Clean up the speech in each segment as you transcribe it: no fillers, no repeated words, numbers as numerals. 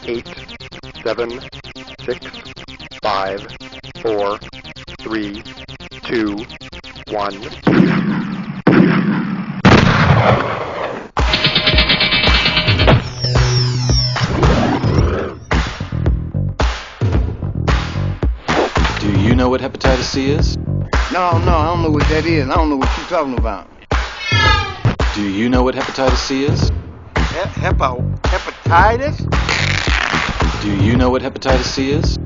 8, 7, 6, 5, 4, 3, 2, 1. Do you know what hepatitis C is? No, I don't know what that is. I don't know what you're talking about. Do you know what hepatitis C is? Hepatitis? Do you know what hepatitis C is?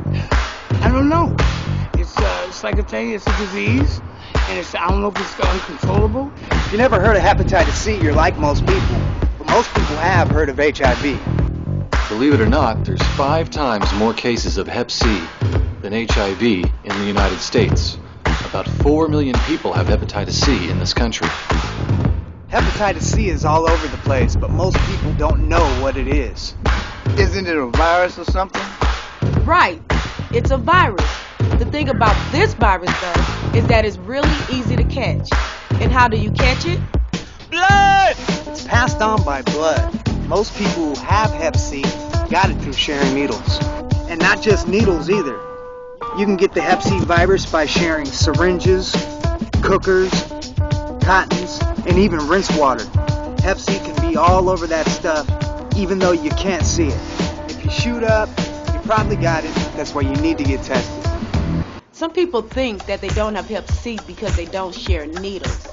I don't know. It's like it's a disease, and I don't know if it's uncontrollable. If you never heard of hepatitis C, you're like most people. But most people have heard of HIV. Believe it or not, there's 5 times more cases of hep C than HIV in the United States. About 4 million people have hepatitis C in this country. Hepatitis C is all over the place, but most people don't know what it is. Isn't it a virus or something? Right. It's a virus. The thing about this virus, though, is that it's really easy to catch. And how do you catch it? Blood! It's passed on by blood. Most people who have hep C got it through sharing needles. And not just needles either. You can get the hep C virus by sharing syringes, cookers, cottons, and even rinse water. Hep C can be all over that stuff, even though you can't see it. If you shoot up, you probably got it. That's why you need to get tested. Some people think that they don't have hep C because they don't share needles.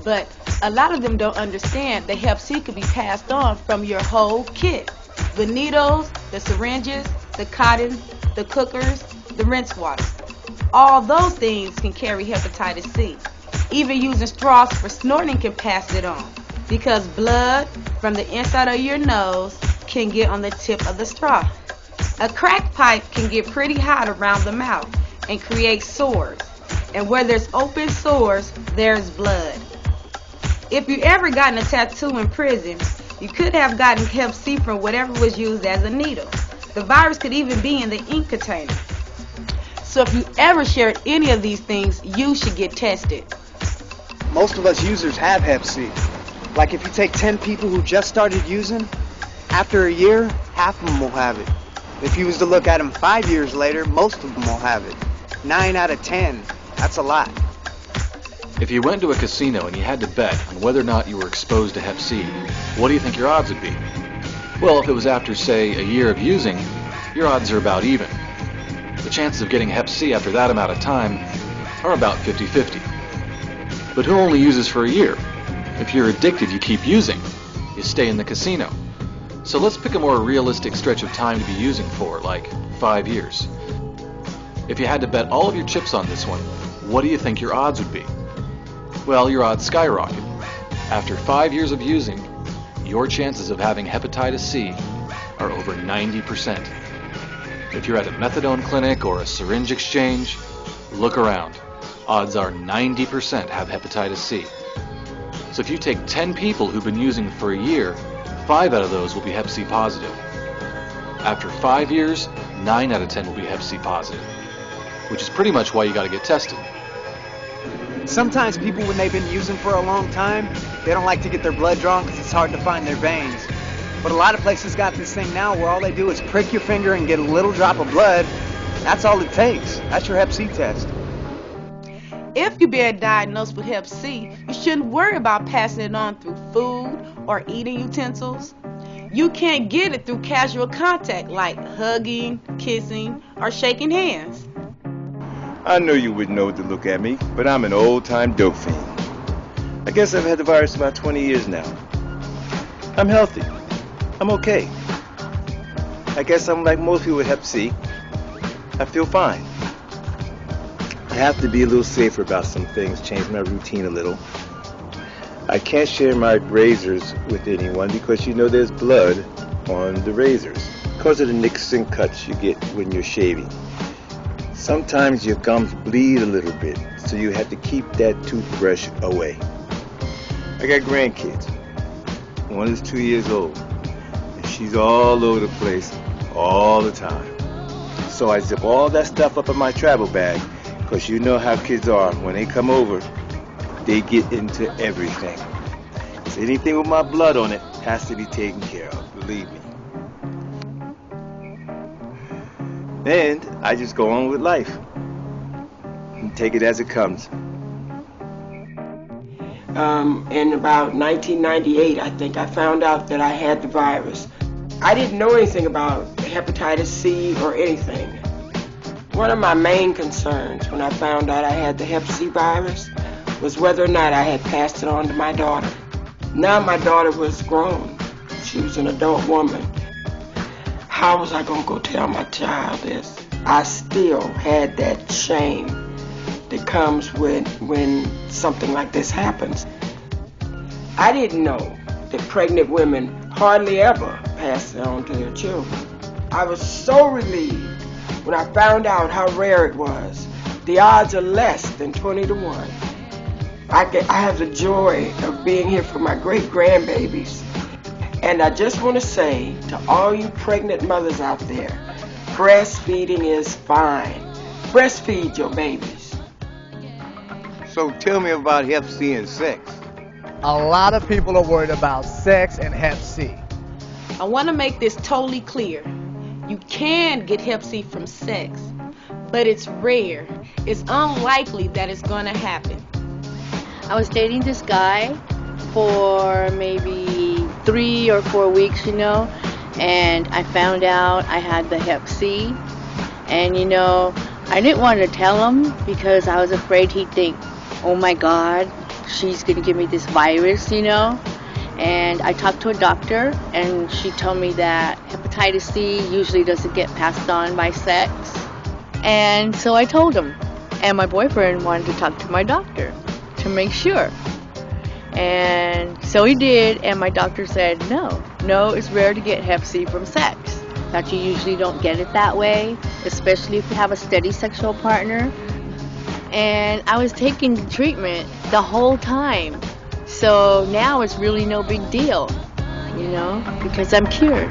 But a lot of them don't understand that hep C could be passed on from your whole kit. The needles, the syringes, the cotton, the cookers, the rinse water. All those things can carry hepatitis C. Even using straws for snorting can pass it on, because blood from the inside of your nose can get on the tip of the straw. A crack pipe can get pretty hot around the mouth and create sores. And where there's open sores, there's blood. If you ever gotten a tattoo in prison, you could have gotten hep C from whatever was used as a needle. The virus could even be in the ink container. So if you ever shared any of these things, you should get tested. Most of us users have hep C. Like if you take 10 people who just started using, after a year, half of them will have it. If you was to look at them 5 years later, most of them will have it. 9 out of 10, that's a lot. If you went to a casino and you had to bet on whether or not you were exposed to hep C, what do you think your odds would be? Well, if it was after, say, a year of using, your odds are about even. The chances of getting hep C after that amount of time are about 50-50. But who only uses for a year? If you're addicted, you keep using. You stay in the casino. So let's pick a more realistic stretch of time to be using for, like 5 years. If you had to bet all of your chips on this one, what do you think your odds would be? Well, your odds skyrocket. After 5 years of using, your chances of having hepatitis C are over 90%. If you're at a methadone clinic or a syringe exchange, look around. Odds are 90% have hepatitis C. So if you take 10 people who've been using for a year, 5 out of those will be hep C positive. After 5 years, 9 out of 10 will be hep C positive, which is pretty much why you got to get tested. Sometimes people, when they've been using for a long time, they don't like to get their blood drawn because it's hard to find their veins. But a lot of places got this thing now where all they do is prick your finger and get a little drop of blood. That's all it takes. That's your hep C test. If you've been diagnosed with hep C, you shouldn't worry about passing it on through food or eating utensils. You can't get it through casual contact like hugging, kissing, or shaking hands. I know you wouldn't know what to look at me, but I'm an old-time dope fiend. I guess I've had the virus about 20 years now. I'm healthy. I'm okay. I guess I'm like most people with hep C. I feel fine. I have to be a little safer about some things, change my routine a little. I can't share my razors with anyone because you know there's blood on the razors because of the nicks and cuts you get when you're shaving. Sometimes your gums bleed a little bit, so you have to keep that toothbrush away. I got grandkids. One is 2 years old, and she's all over the place all the time. So I zip all that stuff up in my travel bag, because you know how kids are. When they come over, they get into everything. So anything with my blood on it has to be taken care of, believe me. And I just go on with life and take it as it comes. In about 1998, I think, I found out that I had the virus. I didn't know anything about hepatitis C or anything. One of my main concerns when I found out I had the hep C virus was whether or not I had passed it on to my daughter. Now my daughter was grown. She was an adult woman. How was I going to go tell my child this? I still had that shame that comes when something like this happens. I didn't know that pregnant women hardly ever pass it on to their children. I was so relieved when I found out how rare it was. The odds are less than 20 to 1. I have the joy of being here for my great-grandbabies. And I just want to say to all you pregnant mothers out there, breastfeeding is fine. Breastfeed your babies. So tell me about hep C and sex. A lot of people are worried about sex and hep C. I want to make this totally clear. You can get hep C from sex, but it's rare. It's unlikely that it's going to happen. I was dating this guy for maybe 3 or 4 weeks, and I found out I had the hep C. And, I didn't want to tell him because I was afraid he'd think, oh my God, she's going to give me this virus, And I talked to a doctor, and she told me that hepatitis C usually doesn't get passed on by sex. And so I told him. And my boyfriend wanted to talk to my doctor to make sure. And so he did, and my doctor said, no, it's rare to get hep C from sex. That you usually don't get it that way, especially if you have a steady sexual partner. And I was taking the treatment the whole time. So now it's really no big deal, because I'm cured.